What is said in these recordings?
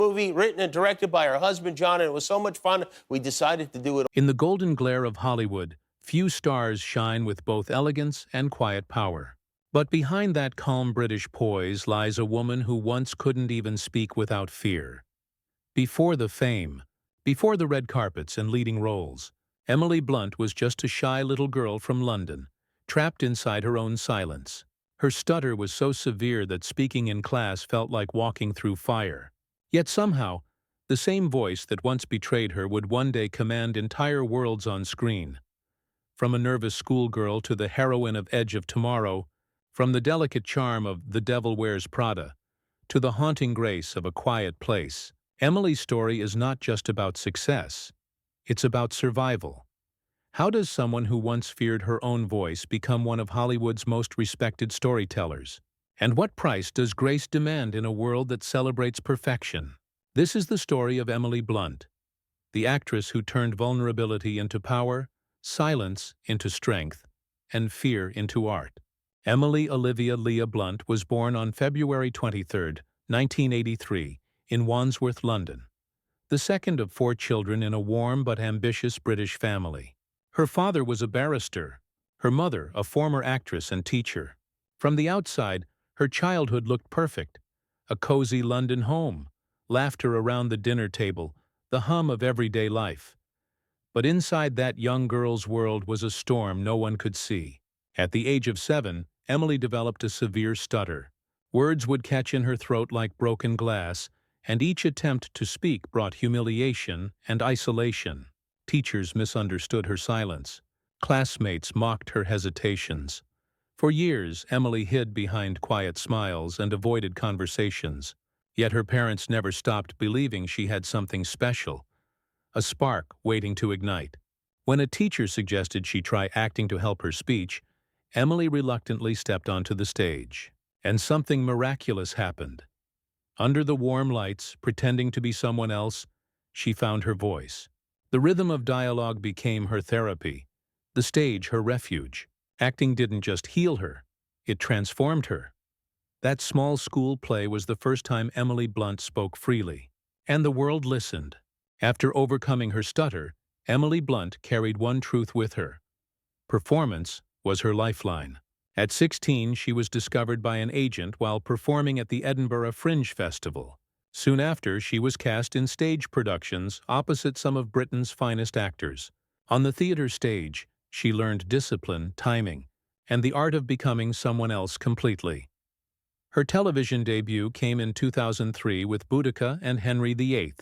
movie written and directed by her husband, John, and it was so much fun, we decided to do it. In the golden glare of Hollywood, few stars shine with both elegance and quiet power. But behind that calm British poise lies a woman who once couldn't even speak without fear. Before the fame, before the red carpets and leading roles, Emily Blunt was just a shy little girl from London, trapped inside her own silence. Her stutter was so severe that speaking in class felt like walking through fire. Yet somehow, the same voice that once betrayed her would one day command entire worlds on screen. From a nervous schoolgirl to the heroine of Edge of Tomorrow, from the delicate charm of The Devil Wears Prada to the haunting grace of A Quiet Place, Emily's story is not just about success, it's about survival. How does someone who once feared her own voice become one of Hollywood's most respected storytellers? And what price does grace demand in a world that celebrates perfection? This is the story of Emily Blunt, the actress who turned vulnerability into power, silence into strength, and fear into art. Emily Olivia Leah Blunt was born on February 23, 1983, in Wandsworth, London, the second of 4 children in a warm but ambitious British family. Her father was a barrister, her mother a former actress and teacher. From the outside, her childhood looked perfect. A cozy London home, laughter around the dinner table, the hum of everyday life. But inside that young girl's world was a storm no one could see. At the age of 7, Emily developed a severe stutter. Words would catch in her throat like broken glass, and each attempt to speak brought humiliation and isolation. Teachers misunderstood her silence. Classmates mocked her hesitations. For years, Emily hid behind quiet smiles and avoided conversations. Yet her parents never stopped believing she had something special, a spark waiting to ignite. When a teacher suggested she try acting to help her speech, Emily reluctantly stepped onto the stage. And something miraculous happened. Under the warm lights, pretending to be someone else, she found her voice. The rhythm of dialogue became her therapy, the stage her refuge. Acting didn't just heal her, it transformed her. That small school play was the first time Emily Blunt spoke freely. And the world listened. After overcoming her stutter, Emily Blunt carried one truth with her. Performance was her lifeline. At 16, she was discovered by an agent while performing at the Edinburgh Fringe Festival. Soon after, she was cast in stage productions opposite some of Britain's finest actors. On the theater stage, she learned discipline, timing, and the art of becoming someone else completely. Her television debut came in 2003 with Boudica and Henry VIII,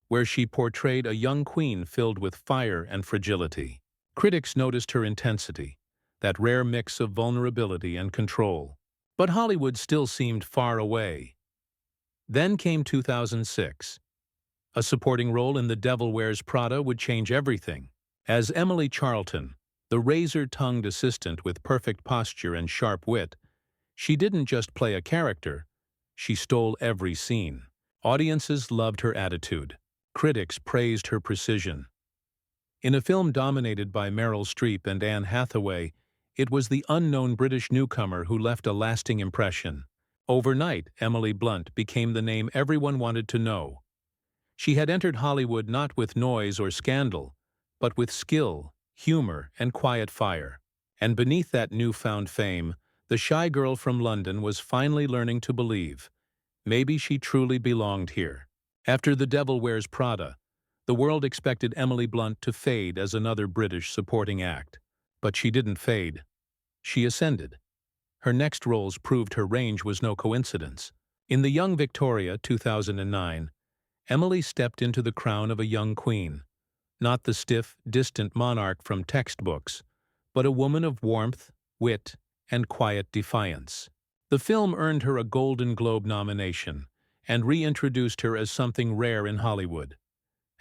where she portrayed a young queen filled with fire and fragility. Critics noticed her intensity, that rare mix of vulnerability and control. But Hollywood still seemed far away. Then came 2006. A supporting role in The Devil Wears Prada would change everything. As Emily Charlton, the razor-tongued assistant with perfect posture and sharp wit, she didn't just play a character, she stole every scene. Audiences loved her attitude. Critics praised her precision. In a film dominated by Meryl Streep and Anne Hathaway, it was the unknown British newcomer who left a lasting impression. Overnight, Emily Blunt became the name everyone wanted to know. She had entered Hollywood not with noise or scandal, but with skill, humor, and quiet fire. And beneath that newfound fame, the shy girl from London was finally learning to believe. Maybe she truly belonged here. After The Devil Wears Prada, the world expected Emily Blunt to fade as another British supporting act. But she didn't fade. She ascended. Her next roles proved her range was no coincidence. In The Young Victoria, 2009, Emily stepped into the crown of a young queen. Not the stiff, distant monarch from textbooks, but a woman of warmth, wit, and quiet defiance. The film earned her a Golden Globe nomination and reintroduced her as something rare in Hollywood,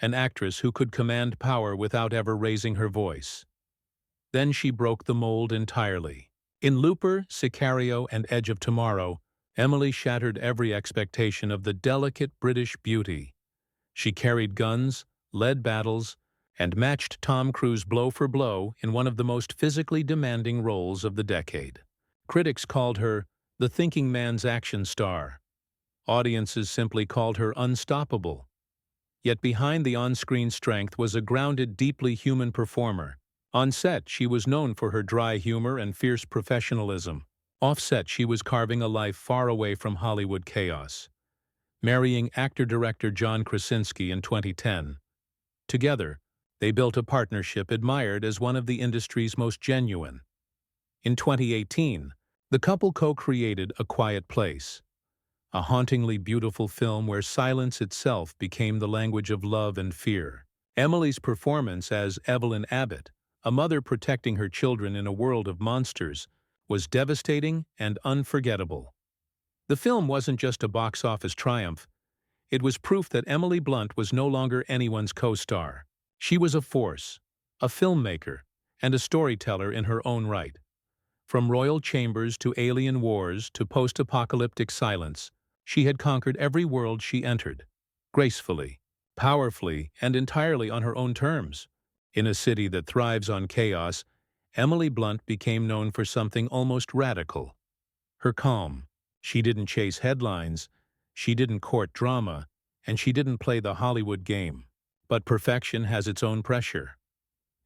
an actress who could command power without ever raising her voice. Then she broke the mold entirely. In Looper, Sicario, and Edge of Tomorrow, Emily shattered every expectation of the delicate British beauty. She carried guns, led battles, and matched Tom Cruise blow for blow in one of the most physically demanding roles of the decade. Critics called her the thinking man's action star. Audiences simply called her unstoppable. Yet behind the on-screen strength was a grounded, deeply human performer. On set, she was known for her dry humor and fierce professionalism. Off-set, she was carving a life far away from Hollywood chaos, marrying actor-director John Krasinski in 2010. Together, they built a partnership admired as one of the industry's most genuine. In 2018, the couple co-created A Quiet Place, a hauntingly beautiful film where silence itself became the language of love and fear. Emily's performance as Evelyn Abbott, a mother protecting her children in a world of monsters, was devastating and unforgettable. The film wasn't just a box office triumph, it was proof that Emily Blunt was no longer anyone's co-star. She was a force, a filmmaker, and a storyteller in her own right. From royal chambers to alien wars to post-apocalyptic silence, she had conquered every world she entered, gracefully, powerfully, and entirely on her own terms. In a city that thrives on chaos, Emily Blunt became known for something almost radical. Her calm. She didn't chase headlines, she didn't court drama, and she didn't play the Hollywood game. But perfection has its own pressure.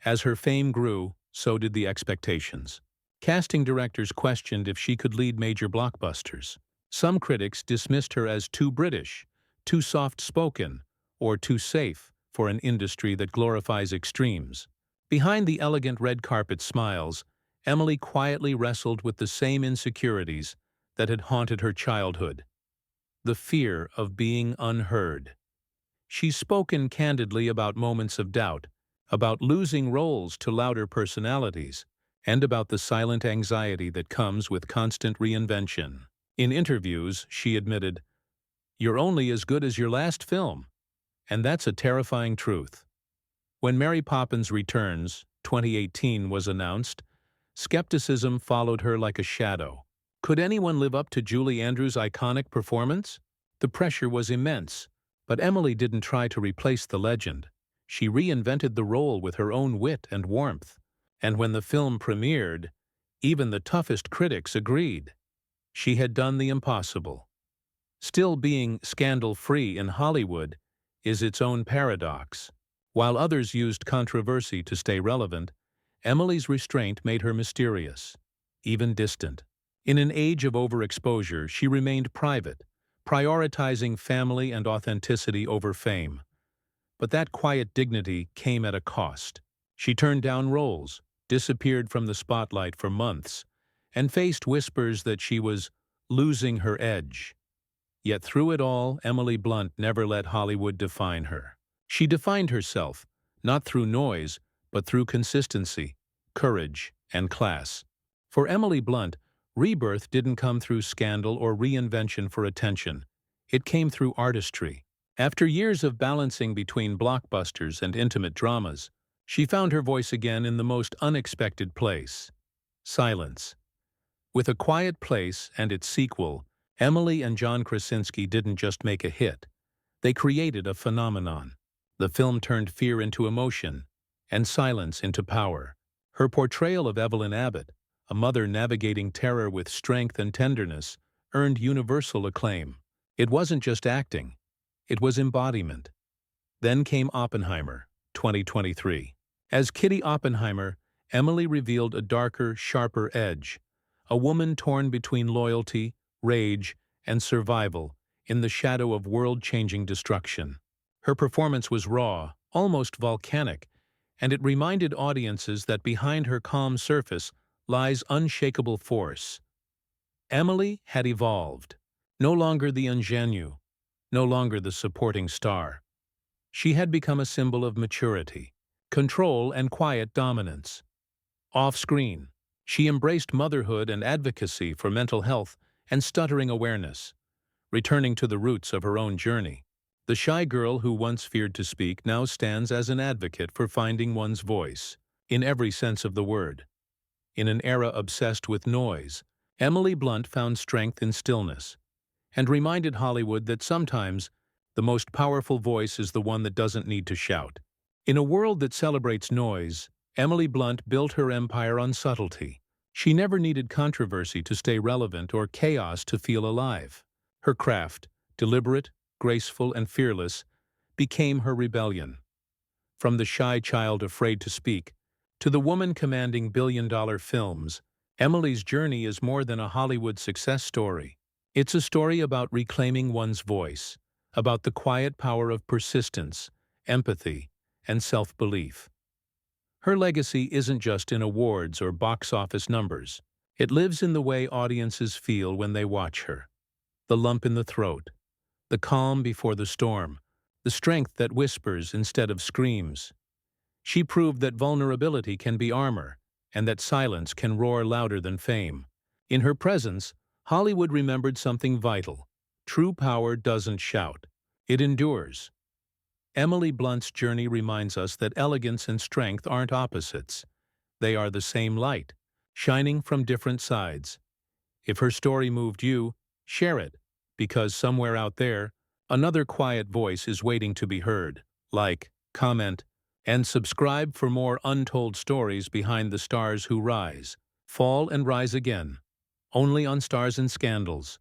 As her fame grew, so did the expectations. Casting directors questioned if she could lead major blockbusters. Some critics dismissed her as too British, too soft-spoken, or too safe for an industry that glorifies extremes. Behind the elegant red carpet smiles, Emily quietly wrestled with the same insecurities that had haunted her childhood. The fear of being unheard. She's spoken candidly about moments of doubt, about losing roles to louder personalities, and about the silent anxiety that comes with constant reinvention. In interviews, she admitted, "You're only as good as your last film." And that's a terrifying truth. When Mary Poppins Returns, 2018, was announced, skepticism followed her like a shadow. Could anyone live up to Julie Andrews' iconic performance? The pressure was immense, but Emily didn't try to replace the legend. She reinvented the role with her own wit and warmth. And when the film premiered, even the toughest critics agreed. She had done the impossible. Still, being scandal-free in Hollywood is its own paradox. While others used controversy to stay relevant, Emily's restraint made her mysterious, even distant. In an age of overexposure, she remained private, prioritizing family and authenticity over fame. But that quiet dignity came at a cost. She turned down roles, disappeared from the spotlight for months, and faced whispers that she was losing her edge. Yet through it all, Emily Blunt never let Hollywood define her. She defined herself, not through noise, but through consistency, courage, and class. For Emily Blunt, rebirth didn't come through scandal or reinvention for attention. It came through artistry. After years of balancing between blockbusters and intimate dramas, she found her voice again in the most unexpected place: silence. With A Quiet Place and its sequel, Emily and John Krasinski didn't just make a hit. They created a phenomenon. The film turned fear into emotion, and silence into power. Her portrayal of Evelyn Abbott, a mother navigating terror with strength and tenderness, earned universal acclaim. It wasn't just acting, it was embodiment. Then came Oppenheimer, 2023. As Kitty Oppenheimer, Emily revealed a darker, sharper edge, a woman torn between loyalty, rage, and survival in the shadow of world-changing destruction. Her performance was raw, almost volcanic, and it reminded audiences that behind her calm surface lies unshakable force. Emily had evolved, no longer the ingenue, no longer the supporting star. She had become a symbol of maturity, control, and quiet dominance. Off-screen, she embraced motherhood and advocacy for mental health and stuttering awareness, returning to the roots of her own journey. The shy girl who once feared to speak now stands as an advocate for finding one's voice, in every sense of the word. In an era obsessed with noise, Emily Blunt found strength in stillness, and reminded Hollywood that sometimes the most powerful voice is the one that doesn't need to shout. In a world that celebrates noise, Emily Blunt built her empire on subtlety. She never needed controversy to stay relevant or chaos to feel alive. Her craft, deliberate, graceful, and fearless, became her rebellion. From the shy child afraid to speak to the woman commanding billion-dollar films, Emily's journey is more than a Hollywood success story. It's a story about reclaiming one's voice, about the quiet power of persistence, empathy, and self-belief. Her legacy isn't just in awards or box office numbers. It lives in the way audiences feel when they watch her. The lump in the throat, the calm before the storm, the strength that whispers instead of screams. She proved that vulnerability can be armor, and that silence can roar louder than fame. In her presence, Hollywood remembered something vital. True power doesn't shout. It endures. Emily Blunt's journey reminds us that elegance and strength aren't opposites. They are the same light, shining from different sides. If her story moved you, share it, because somewhere out there, another quiet voice is waiting to be heard. Like, comment, and subscribe for more untold stories behind the stars who rise, fall, and rise again. Only on Stars and Scandals.